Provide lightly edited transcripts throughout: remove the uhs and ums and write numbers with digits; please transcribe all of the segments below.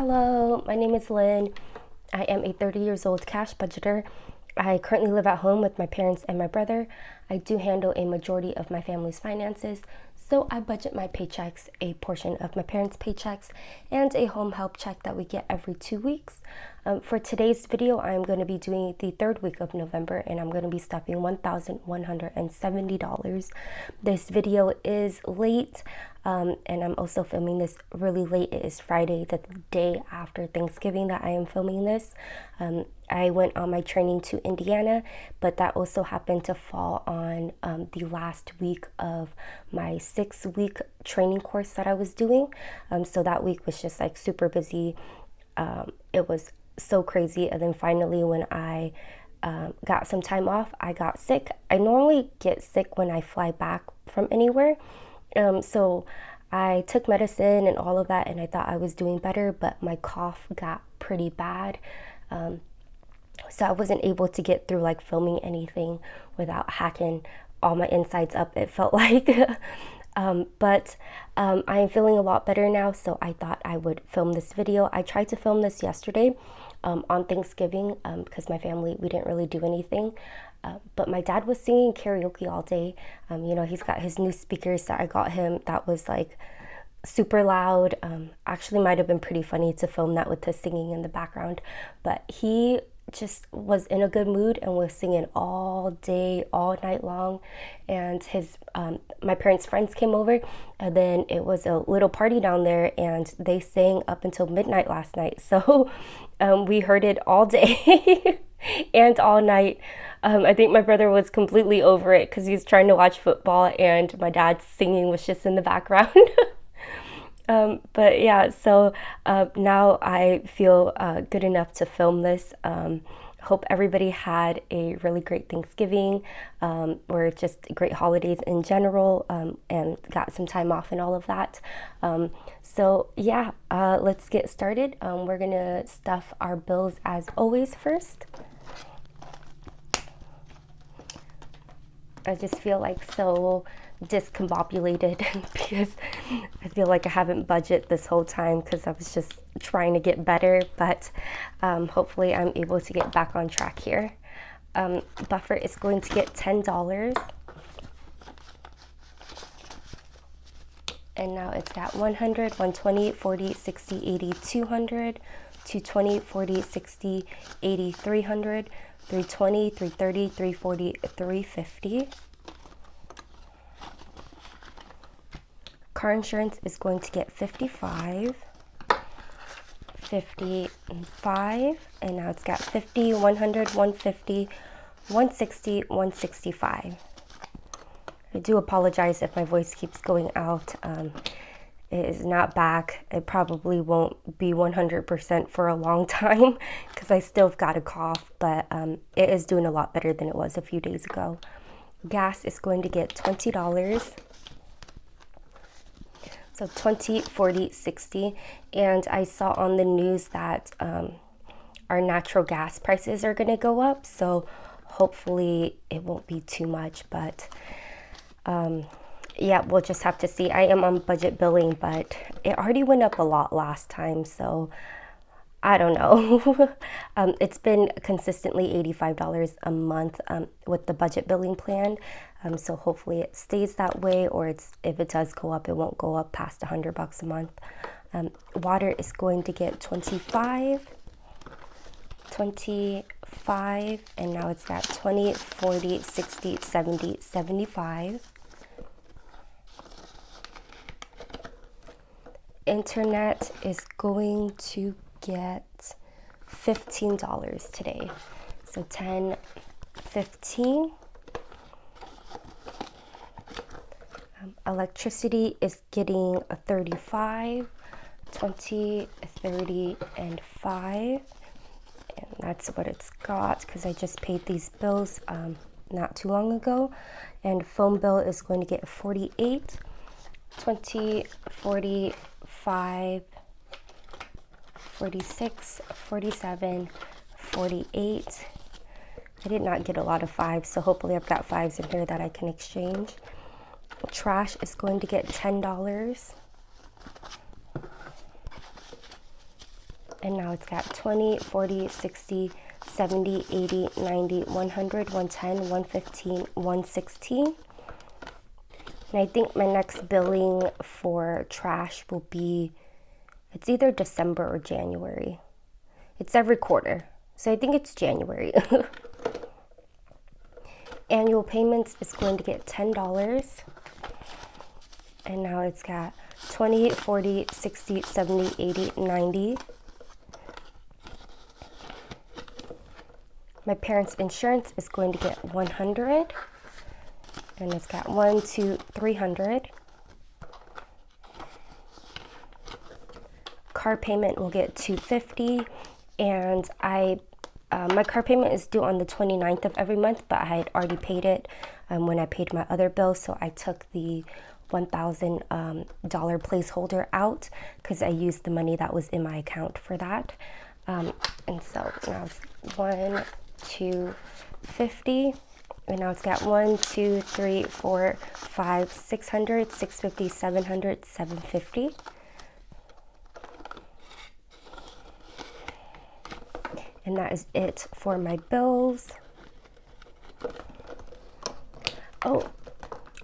Hello, my name is Lynn. I am a 30 years old cash budgeter. I currently live at home with my parents and my brother. I do handle a majority of my family's finances, so I budget my paychecks, a portion of my parents' paychecks, and a home help check that we get every 2 weeks. For today's video, I'm going to be doing the third week of November, and I'm going to be stuffing $1,170. This video is late, and I'm also filming this really late. It is Friday, the day after Thanksgiving that I am filming this. I went on my training to Indiana, but that also happened to fall on the last week of my 6-week training course that I was doing. So that week was just like super busy. It was so crazy. And then finally, when I got some time off, I got sick. I normally get sick when I fly back from anywhere. So I took medicine and all of that, and I thought I was doing better, but my cough got pretty bad. So I wasn't able to get through like filming anything without hacking all my insides up, it felt like. But I am feeling a lot better now, so I thought I would film this video. I tried to film this yesterday on Thanksgiving because my family, we didn't really do anything. But my dad was singing karaoke all day. He's got his new speakers that I got him that was like super loud. Actually might have been pretty funny to film that with the singing in the background, but he just was in a good mood and was singing all day, all night long. And my parents' friends came over, and then it was a little party down there, and they sang up until midnight last night. So we heard it all day and all night. I think my brother was completely over it because he was trying to watch football, and my dad's singing was just in the background. But yeah, so now I feel good enough to film this. Hope everybody had a really great Thanksgiving, or just great holidays in general, and got some time off and all of that. So yeah, let's get started. We're gonna stuff our bills as always first. I just feel like so discombobulated because I feel like I haven't budgeted this whole time because I was just trying to get better, but hopefully I'm able to get back on track here. Buffer is going to get $10, and now it's got 100, 120, 40, 60, 80, 200, 220, 40, 60, 80, 300, 320, 330, 340, 350. Car insurance is going to get 55, 55, and now it's got 50, 100, 150, 160, 165. I do apologize if my voice keeps going out. It is not back. It probably won't be 100% for a long time because I still have got a cough, but it is doing a lot better than it was a few days ago. Gas is going to get $20. So 20, 40, 60. And I saw on the news that our natural gas prices are going to go up. So hopefully it won't be too much, but yeah, we'll just have to see. I am on budget billing, but it already went up a lot last time, so I don't know. It's been consistently $85 a month with the budget billing plan. So hopefully it stays that way, or if it does go up, it won't go up past $100 a month. Water is going to get 25, 25, and now it's got 20, 40, 60, 70, 75. Internet is going to get $15 today. So 10, 15. Electricity is getting a 35, 20, 30, and 5. And that's what it's got because I just paid these bills not too long ago. And phone bill is going to get 48, 20, 40, 5, 46, 47, 48. I did not get a lot of 5s, so hopefully I've got 5s in here that I can exchange. Trash is going to get $10. And now it's got 20, 40, 60, 70, 80, 90, 100, 110, 115, 116. And I think my next billing for trash will be, it's either December or January. It's every quarter. So I think it's January. Annual payments is going to get $10. And now it's got 20, 40, 60, 70, 80, 90. My parents' insurance is going to get 100. And it's got 1, 2, 300. Car payment will get $250. And my car payment is due on the 29th of every month, but I had already paid it when I paid my other bill. So I took the $1,000 placeholder out because I used the money that was in my account for that. And so now it's 1, 2, 50. And now it's got 1, 2, 3, 4, 5, 600, 650, 700, 750. And that is it for my bills. Oh,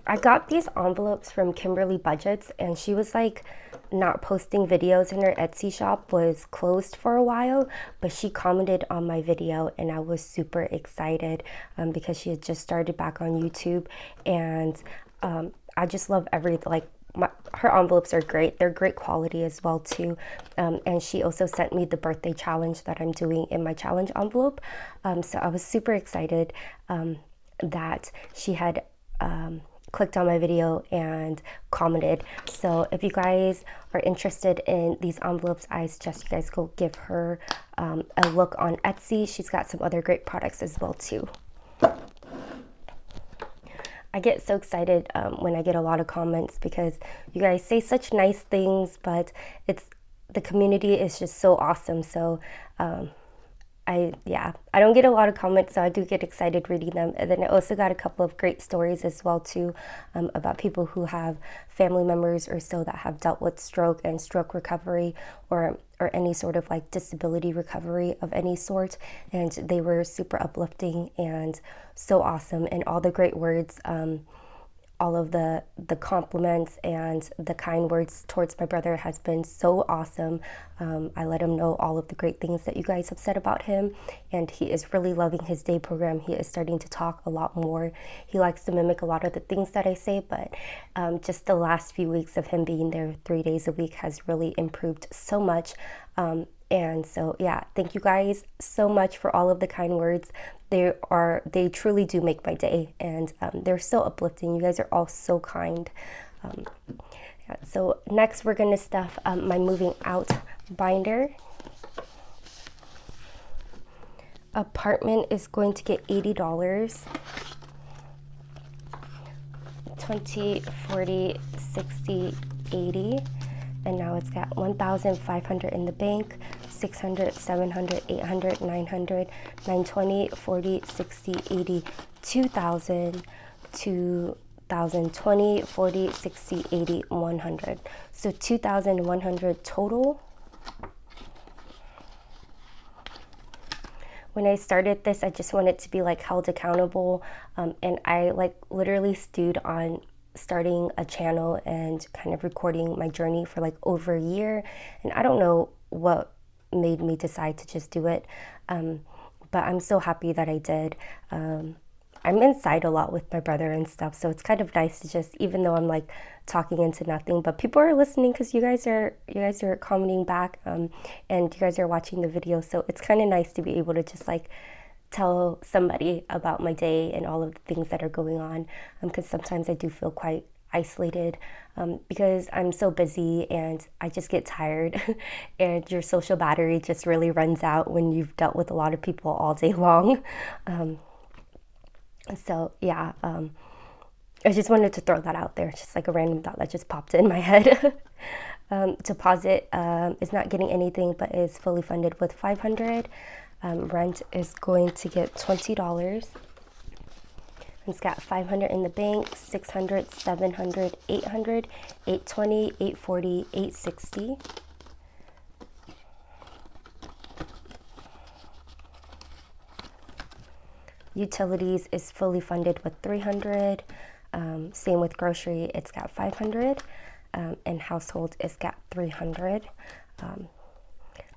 I got these envelopes from Kimberly Budgets, and she was like not posting videos, and her Etsy shop was closed for a while, but she commented on my video and I was super excited because she had just started back on YouTube. And I just love her envelopes are great. They're great quality as well too. And she also sent me the birthday challenge that I'm doing in my challenge envelope. So I was super excited that she had clicked on my video and commented. So if you guys are interested in these envelopes, I suggest you guys go give her a look on Etsy. She's got some other great products as well too. I get so excited when I get a lot of comments because you guys say such nice things, but the community is just so awesome. So I don't get a lot of comments, so I do get excited reading them. And then I also got a couple of great stories as well too about people who have family members or so that have dealt with stroke and stroke recovery or any sort of like disability recovery of any sort. And they were super uplifting and so awesome. And all the great words, all of the compliments and the kind words towards my brother has been so awesome. I let him know all of the great things that you guys have said about him, and he is really loving his day program. He is starting to talk a lot more. He likes to mimic a lot of the things that I say, but just the last few weeks of him being there 3 days a week has really improved so much. And so, yeah, thank you guys so much for all of the kind words. They truly do make my day, and they're so uplifting. You guys are all so kind. Yeah, so next we're gonna stuff my moving out binder. Apartment is going to get $80. 20, 40, 60, 80. And now it's got 1,500 in the bank, 600, 700, 800, 900, 920, 40, 60, 80, 2,000, 2,020, 40, 60, 80, 100. So 2,100 total. When I started this, I just wanted to be like held accountable, and I like literally stewed on starting a channel and kind of recording my journey for like over a year. And I don't know what made me decide to just do it, but I'm so happy that I did. I'm inside a lot with my brother and stuff, so it's kind of nice to just, even though I'm like talking into nothing, but people are listening because you guys are commenting back, and you guys are watching the video, so it's kind of nice to be able to just like tell somebody about my day and all of the things that are going on, because sometimes I do feel quite isolated because I'm so busy and I just get tired and your social battery just really runs out when you've dealt with a lot of people all day long. So yeah, I just wanted to throw that out there, just like a random thought that just popped in my head. Deposit is not getting anything, but is fully funded with $500. Rent is going to get $20. It's got 500 in the bank, 600, 700, 800, 820, 840, 860. Utilities is fully funded with $300. Same with grocery, it's got $500. And household is got $300.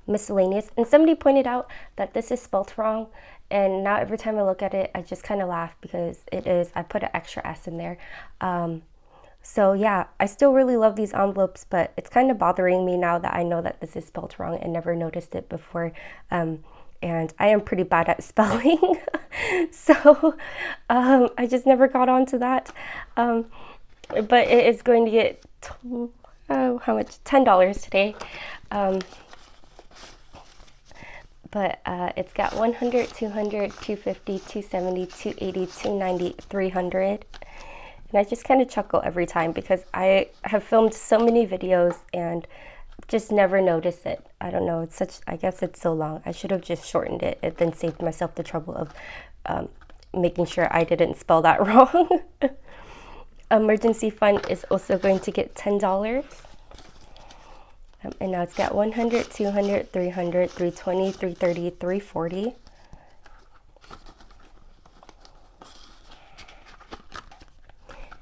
Miscellaneous, and somebody pointed out that this is spelled wrong, and now every time I look at it I just kind of laugh because it is, I put an extra S in there. So yeah, I still really love these envelopes, but it's kind of bothering me now that I know that this is spelled wrong and never noticed it before. And I am pretty bad at spelling. So I just never got onto that. But it is going to get, how much? $10 today. But it's got 100, 200, 250, 270, 280, 290, 300. And I just kind of chuckle every time because I have filmed so many videos and just never noticed it. I don't know, it's such, I guess it's so long. I should have just shortened it and then saved myself the trouble of making sure I didn't spell that wrong. Emergency fund is also going to get $10. And now it's got 100, 200, 300, 320, 330, 340.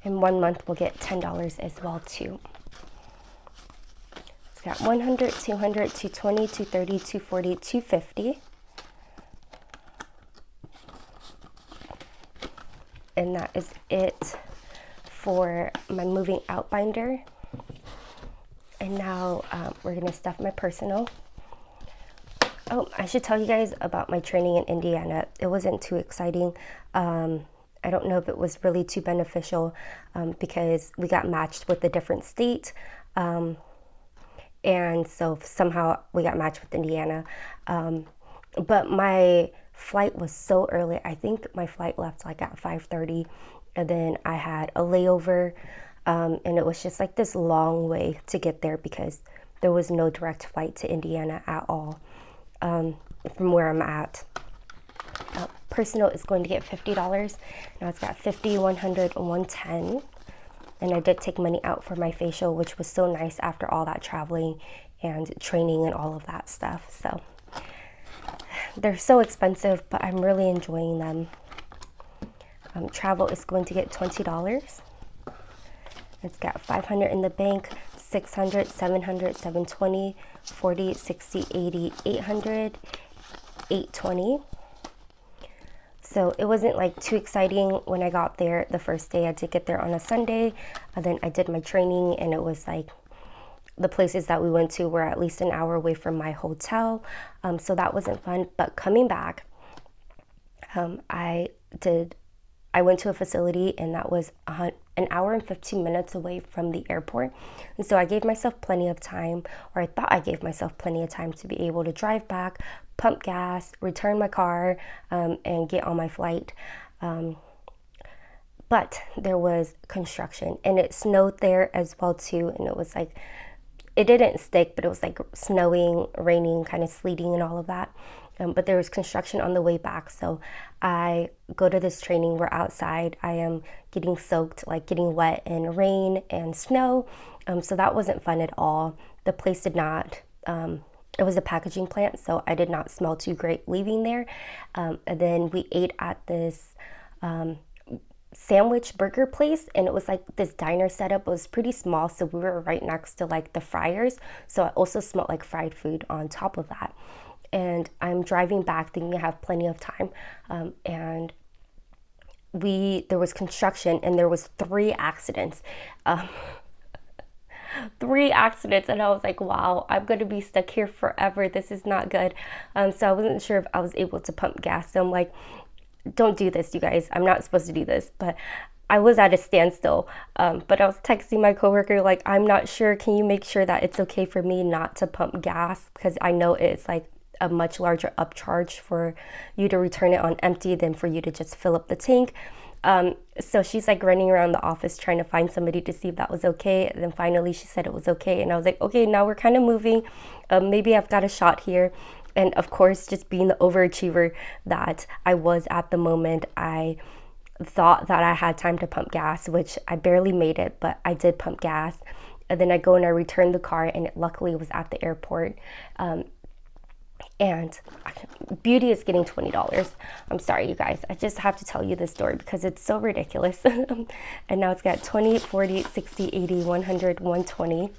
And 1 month will get $10 as well too. It's got 100, 200, 220, 230, 240, 250. And that is it for my moving out binder. And now we're gonna stuff my personal. Oh, I should tell you guys about my training in Indiana. It wasn't too exciting. I don't know if it was really too beneficial because we got matched with a different state. And so somehow we got matched with Indiana. But my flight was so early. I think my flight left like at 5:30. And then I had a layover. And it was just like this long way to get there because there was no direct flight to Indiana at all from where I'm at. Personal is going to get $50. Now it's got 50, 100, 110. And I did take money out for my facial, which was so nice after all that traveling and training and all of that stuff. So they're so expensive, but I'm really enjoying them. Travel is going to get $20. It's got 500 in the bank, 600, 700, 720, 40, 60, 80, 800, 820. So it wasn't like too exciting when I got there the first day. I did get there on a Sunday, and then I did my training, and it was like the places that we went to were at least an hour away from my hotel. So that wasn't fun. But coming back, I went to a facility, and that was an hour and 15 minutes away from the airport. And so I gave myself plenty of time, or I thought I gave myself plenty of time to be able to drive back, pump gas, return my car, and get on my flight. But there was construction, and it snowed there as well too. And it was like, it didn't stick, but it was like snowing, raining, kind of sleeting and all of that. But there was construction on the way back. So I go to this training, we're outside. I am getting soaked, like getting wet in rain and snow. So that wasn't fun at all. The place did not, it was a packaging plant, so I did not smell too great leaving there. And then we ate at this sandwich burger place, and it was like this diner setup. It was pretty small, so we were right next to like the fryers. So I also smelled like fried food on top of that. And I'm driving back thinking I have plenty of time. And there was construction, and there was 3 accidents. 3 accidents, and I was like, wow, I'm going to be stuck here forever. This is not good. So I wasn't sure if I was able to pump gas. So I'm like, don't do this, you guys. I'm not supposed to do this. But I was at a standstill. But I was texting my coworker, like, I'm not sure. Can you make sure that it's okay for me not to pump gas? Because I know it's like a much larger upcharge for you to return it on empty than for you to just fill up the tank. So she's like running around the office trying to find somebody to see if that was okay. And then finally she said it was okay. And I was like, okay, now we're kind of moving. Maybe I've got a shot here. And of course, just being the overachiever that I was at the moment, I thought that I had time to pump gas, which I barely made it, but I did pump gas. And then I go and I return the car, and it luckily was at the airport. And Beauty is getting $20. I'm sorry, you guys. I just have to tell you this story because it's so ridiculous. And now it's got 20, 40, 60, 80, 100, 120.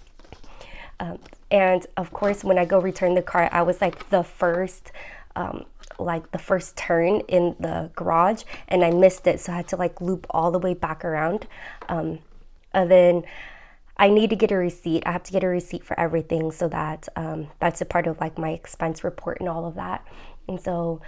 And of course, when I go return the car, I was like the first turn in the garage, and I missed it. So I had to like loop all the way back around. And then I need to get a receipt. I have to get a receipt for everything, so that that's a part of like my expense report and all of that. And so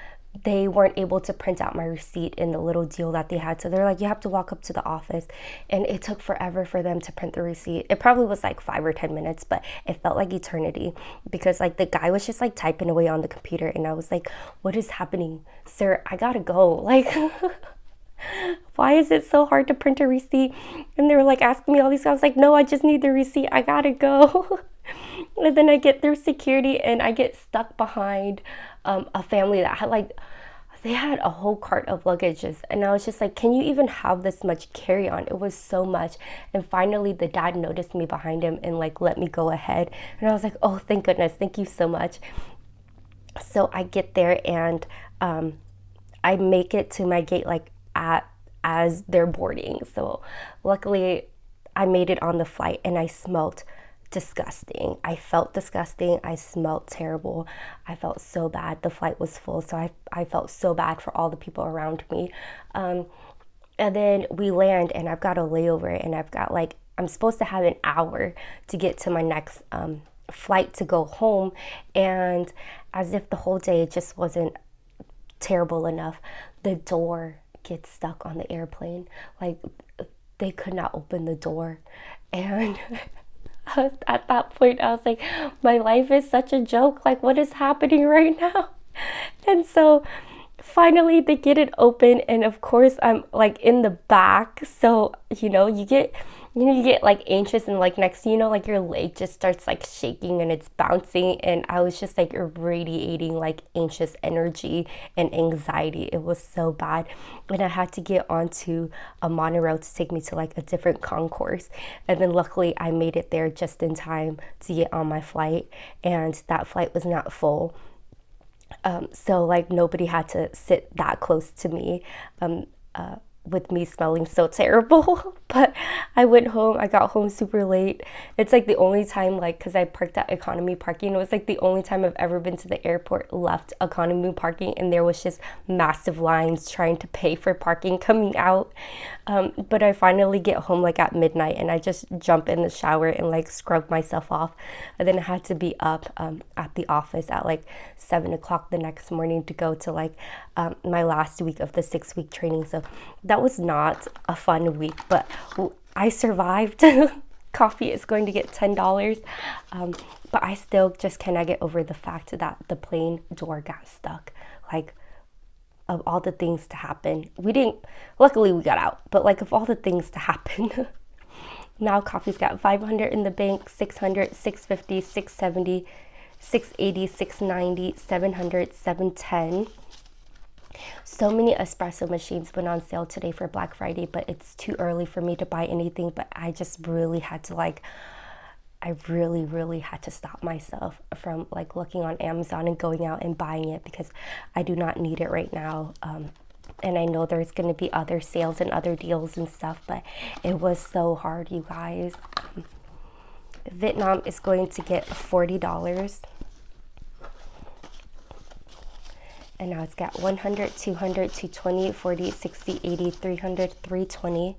they weren't able to print out my receipt in the little deal that they had. So they're like, you have to walk up to the office. And it took forever for them to print the receipt. It probably was like 5 or 10 minutes, but it felt like eternity because like the guy was just like typing away on the computer. And I was like, what is happening? Sir, I gotta go. Like, why is it so hard to print a receipt? And they were like asking me all these. I was like, no, I just need the receipt. I gotta go. And then I get through security and I get stuck behind a family that had like, they had a whole cart of luggages. And I was just like, can you even have this much carry on? It was so much. And finally the dad noticed me behind him and like let me go ahead. And I was like, oh, thank goodness. Thank you so much. So I get there and I make it to my gate like as they're boarding. So luckily I made it on the flight and I smelled disgusting. I felt disgusting. I smelled terrible. I felt so bad. The flight was full, so I felt so bad for all the people around me. And then we land and I've got a layover and I've got like, I'm supposed to have an hour to get to my next flight to go home. And as if the whole day just wasn't terrible enough, the door gets stuck on the airplane. Like they could not open the door. And at that point, I was like, my life is such a joke. Like, what is happening right now? And so finally they get it open. And of course, I'm like in the back. So, you get like anxious and like next thing you know, like your leg just starts like shaking and it's bouncing. And I was just like radiating like anxious energy and anxiety. It was so bad. And I had to get onto a monorail to take me to like a different concourse. And then luckily I made it there just in time to get on my flight. And that flight was not full. So like nobody had to sit that close to me. With me smelling so terrible. But I went home. I got home super late. It's like the only time, like, because I parked at economy parking, it was like the only time I've ever been to the airport, left economy parking, and there was just massive lines trying to pay for parking coming out. But I finally get home like at midnight and I just jump in the shower and like scrub myself off. And then I had to be up at the office at like 7 o'clock the next morning to go to like my last week of the 6-week training. So that was not a fun week, but I survived. Coffee is going to get $10. But I still just cannot get over the fact that the plane door got stuck. Like, of all the things to happen, luckily we got out, but like of all the things to happen, now coffee's got 500 in the bank, 600, 650, 670, 680, 690, 700, 710. So many espresso machines went on sale today for Black Friday, but it's too early for me to buy anything. But I just really had to I really had to stop myself from like looking on Amazon and going out and buying it because I do not need it right now. And I know there's going to be other sales and other deals and stuff, but it was so hard, you guys. Vietnam is going to get $40. And now it's got 100, 200, 220, 40, 60, 80, 300, 320.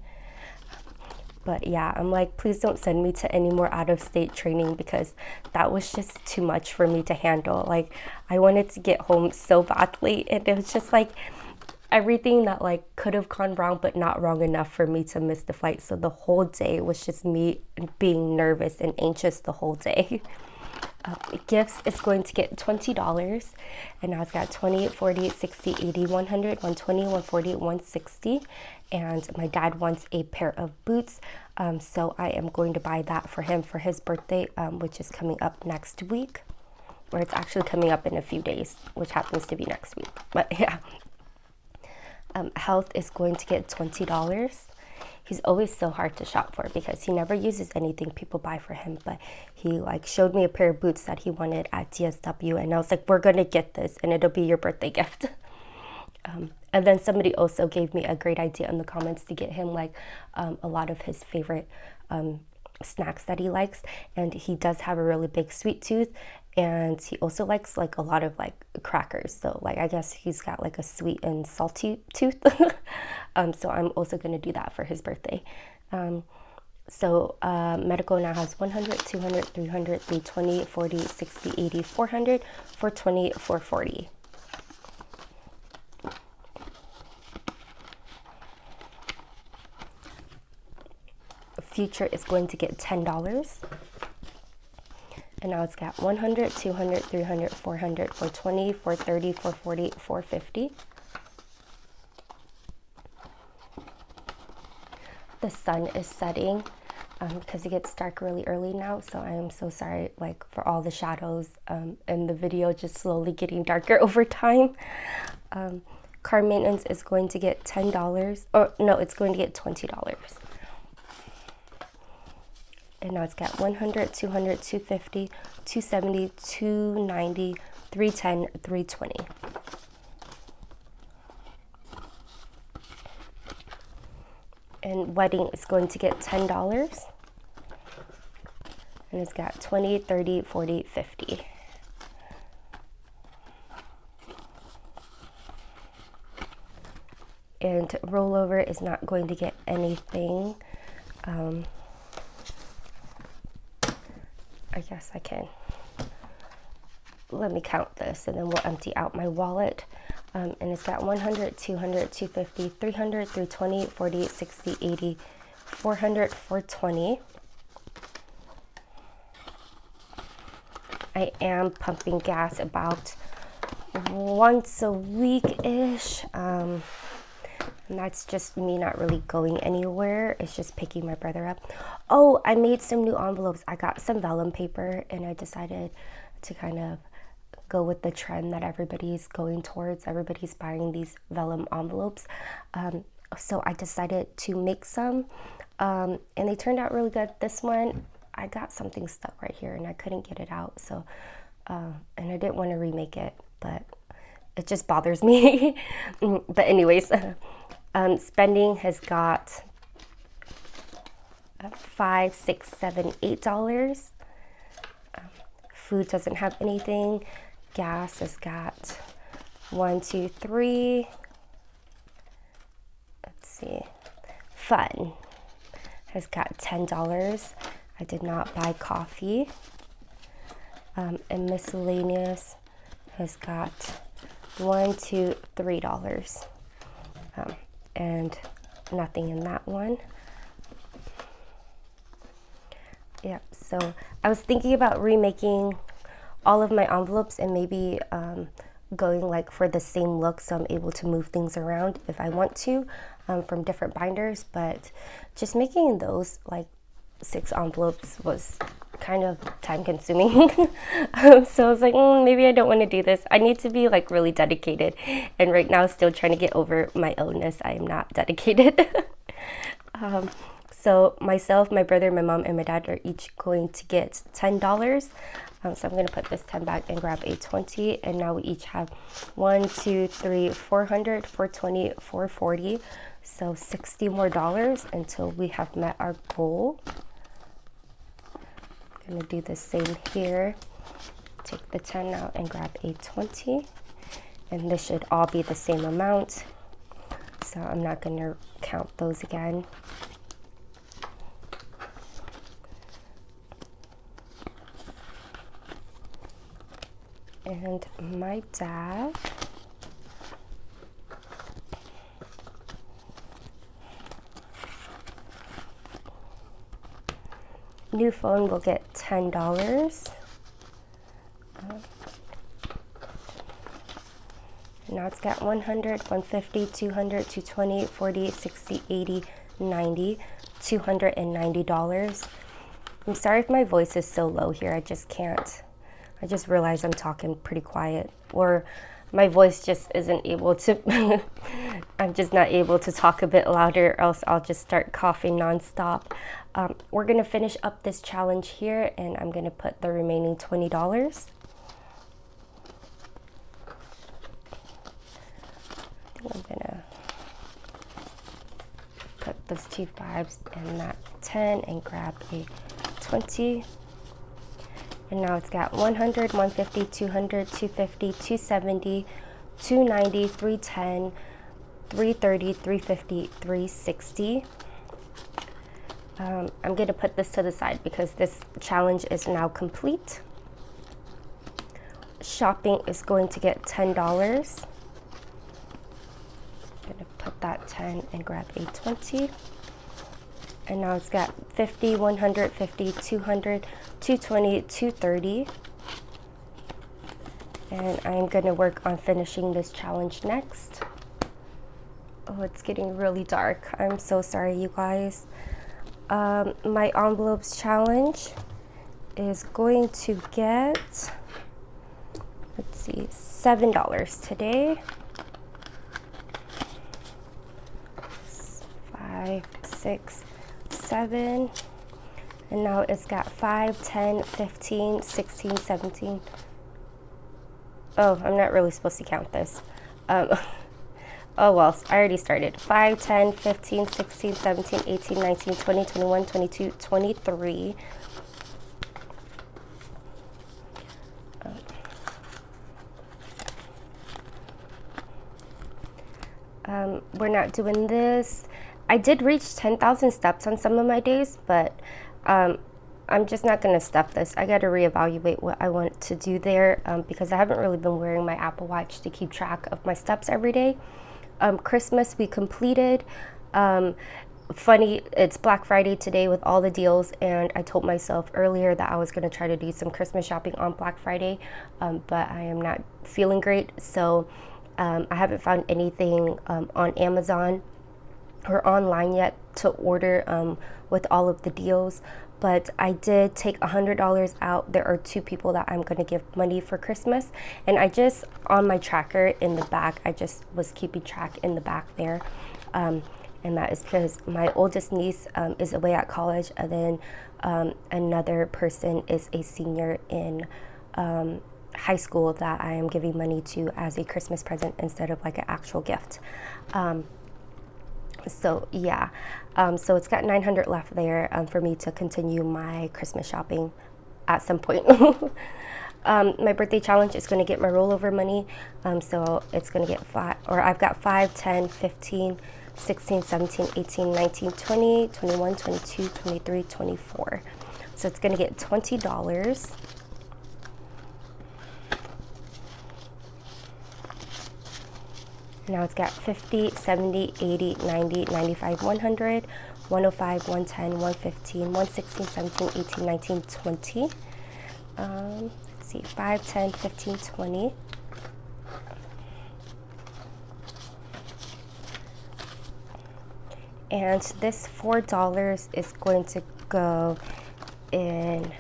But yeah, I'm like, please don't send me to any more out-of-state training because that was just too much for me to handle. Like, I wanted to get home so badly, and it was just like everything that like could have gone wrong, but not wrong enough for me to miss the flight. So the whole day was just me being nervous and anxious the whole day. Gifts is going to get $20, and now it's got 20, 40, 60, 80, 100, 120, 140, 160. And my dad wants a pair of boots, so I am going to buy that for him for his birthday, which is coming up next week, or it's actually coming up in a few days, which happens to be next week. But yeah, health is going to get $20. he's always so hard to shop for because he never uses anything people buy for him. But he like showed me a pair of boots that he wanted at DSW, and I was like, we're gonna get this and it'll be your birthday gift. And then somebody also gave me a great idea in the comments to get him like a lot of his favorite snacks that he likes. And he does have a really big sweet tooth, and he also likes like a lot of like crackers. So like I guess he's got like a sweet and salty tooth. So I'm also going to do that for his birthday. So Medical now has 100, 200, 300, 320, 40, 60, 80, 400, 420, 440. Future is going to get $10. And now it's got 100, 200, 300, 400, 420, 430, 440, 450. The sun is setting because it gets dark really early now, so I am so sorry like for all the shadows and the video just slowly getting darker over time. Car maintenance is going to get $10, or no, it's going to get $20. And now it's got 100, 200, 250, 270, 290, 310, 320. And wedding is going to get $10. And it's got 20, 30, 40, 50. And rollover is not going to get anything. I guess I can. Let me count this and then we'll empty out my wallet. And it's got 100, 200, 250, 300, 320, 40, 60, 80, 400, 420. I am pumping gas about once a week-ish. And that's just me not really going anywhere. It's just picking my brother up. Oh, I made some new envelopes. I got some vellum paper and I decided to kind of go with the trend that everybody's going towards. Everybody's buying these vellum envelopes. So I decided to make some and they turned out really good. This one, I got something stuck right here and I couldn't get it out. So, and I didn't want to remake it, but it just bothers me. But anyways, spending has got $5, $6, $7, $8. Food doesn't have anything. Gas has got 1, 2, 3. Let's see. Fun has got $10. I did not buy coffee. And miscellaneous has got $1, $2, $3. And nothing in that one. Yeah, so I was thinking about remaking all of my envelopes and maybe going like for the same look, so I'm able to move things around if I want to from different binders. But just making those like 6 envelopes was kind of time consuming. So I was like, maybe I don't want to do this. I need to be like really dedicated, and right now still trying to get over my illness. I am not dedicated. So myself, my brother, my mom, and my dad are each going to get $10. So I'm going to put this 10 back and grab a 20. And now we each have 1, 2, 3, 400, 420, 440. So $60 more until we have met our goal. I'm going to do the same here. Take the 10 out and grab a 20. And this should all be the same amount. So I'm not going to count those again. And my dad, new phone will get $10. Now it's got 100, 150, 200, 220, 40, 60, 80, 90, $290. I'm sorry if my voice is so low here. I just can't. I just realized I'm talking pretty quiet, or my voice just isn't able to I'm just not able to talk a bit louder, or else I'll just start coughing nonstop. We're gonna finish up this challenge here, and I'm gonna put the remaining $20. I'm gonna put those 2 5s and that 10 and grab a 20. And now it's got 100, 150, 200, 250, 270, 290, 310, 330, 350, 360. I'm going to put this to the side because this challenge is now complete. Shopping is going to get $10. I'm going to put that 10 and grab a 20. And now it's got 50, 150, 200, 220, 230. And I'm going to work on finishing this challenge next. Oh, it's getting really dark. I'm so sorry, you guys. My envelopes challenge is going to get, let's see, $7 today. 5, 6, 7. And now it's got 5, 10, 15, 16, 17. Oh, I'm not really supposed to count this. Oh well, I already started. 5, 10, 15, 16, 17, 18, 19, 20, 21, 22, 23. We're not doing this. I did reach 10,000 steps on some of my days, but I'm just not going to step this. I got to reevaluate what I want to do there because I haven't really been wearing my Apple Watch to keep track of my steps every day. Christmas we completed. Funny, it's Black Friday today with all the deals, and I told myself earlier that I was going to try to do some Christmas shopping on Black Friday, but I am not feeling great, so I haven't found anything on Amazon or online yet to order with all of the deals. But I did take $100 out. There are 2 people that I'm gonna give money for Christmas. And I just, on my tracker in the back, I just was keeping track in the back there. And that is because my oldest niece is away at college, and then another person is a senior in high school that I am giving money to as a Christmas present instead of like an actual gift. So yeah, so it's got 900 left there for me to continue my Christmas shopping at some point. My birthday challenge is going to get my rollover money, so it's going to get I've got 5, 10, 15, 16, 17, 18, 19, 20, 21, 22, 23, 24. So it's going to get $20. Now it's got 50, 70, 80, 90, 95, 100, 105, 110, 115, 116, 17, 18, 19, 20. Let's see, 5, 10, 15, 20. And this $4 is going to go in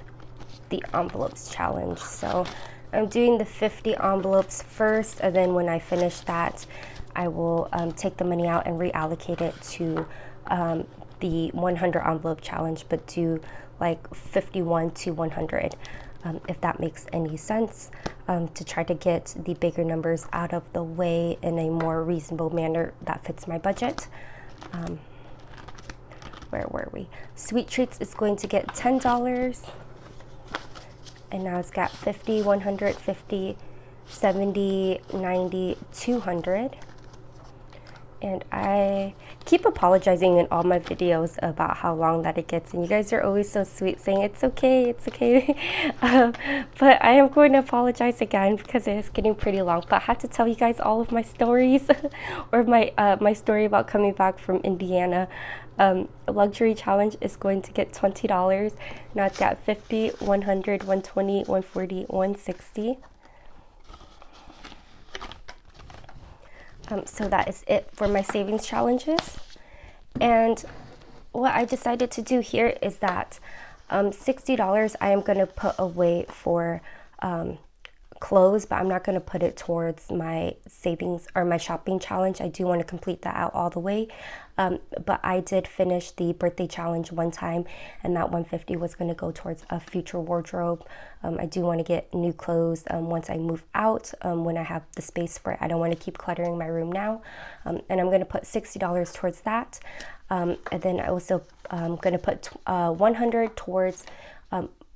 the envelopes challenge. So I'm doing the 50 envelopes first, and then when I finish that, I will take the money out and reallocate it to the 100 envelope challenge, but do like 51 to 100, if that makes any sense, to try to get the bigger numbers out of the way in a more reasonable manner that fits my budget. Where were we? Sweet Treats is going to get $10. And now it's got 50, 100, 50, 70, 90, 200. And I keep apologizing in all my videos about how long that it gets, and you guys are always so sweet saying it's okay, it's okay. But I am going to apologize again because it is getting pretty long. But I had to tell you guys all of my stories, or my story about coming back from Indiana. Luxury challenge is going to get $20. Now it's got 50, 100, 120, 140, 160. So that is it for my savings challenges. And what I decided to do here is that $60 I am going to put away for clothes, but I'm not going to put it towards my savings or my shopping challenge. I do want to complete that out all the way. But I did finish the birthday challenge one time, and that 150 was going to go towards a future wardrobe. I do want to get new clothes once I move out, when I have the space for it. I don't want to keep cluttering my room now. And I'm going to put $60 towards that. And then I also going to put 100 towards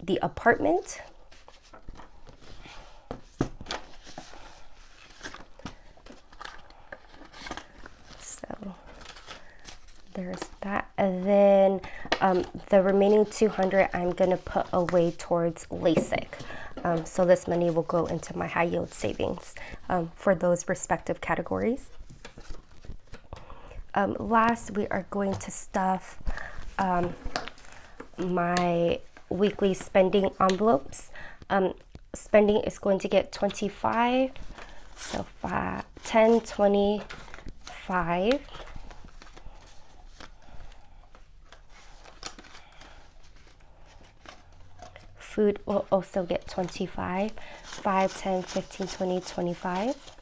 the apartment. So there's that. And then the remaining 200 I'm going to put away towards LASIK. So this money will go into my high yield savings for those respective categories. Last, we are going to stuff my weekly spending envelopes. Spending is going to get 25, so 5, 10, 25. Food will also get 25, 5, 10, 15, 20, 25.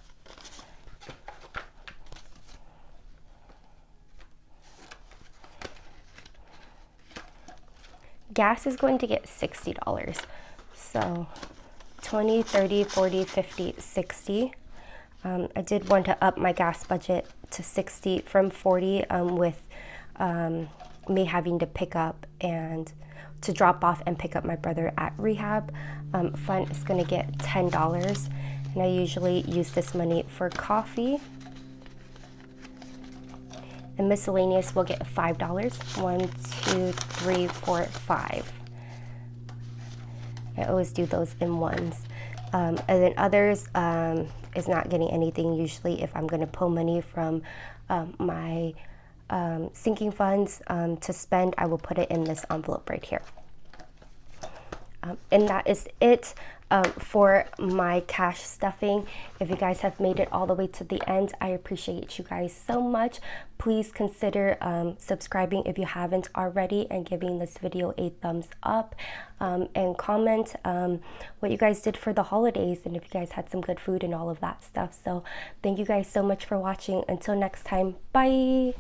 Gas is going to get $60. So 20, 30, 40, 50, 60. I did want to up my gas budget to 60 from 40 with me having to pick up and to drop off and pick up my brother at rehab. Fun is going to get $10, and I usually use this money for coffee. And miscellaneous will get $5. 1, 2, 3, 4, 5. I always do those in ones. And then others is not getting anything. Usually if I'm going to pull money from my sinking funds to spend, I will put it in this envelope right here. And that is it for my cash stuffing. If you guys have made it all the way to the end, I appreciate you guys so much. Please consider subscribing if you haven't already, and giving this video a thumbs up, and comment what you guys did for the holidays, and if you guys had some good food and all of that stuff. So thank you guys so much for watching. Until next time, bye.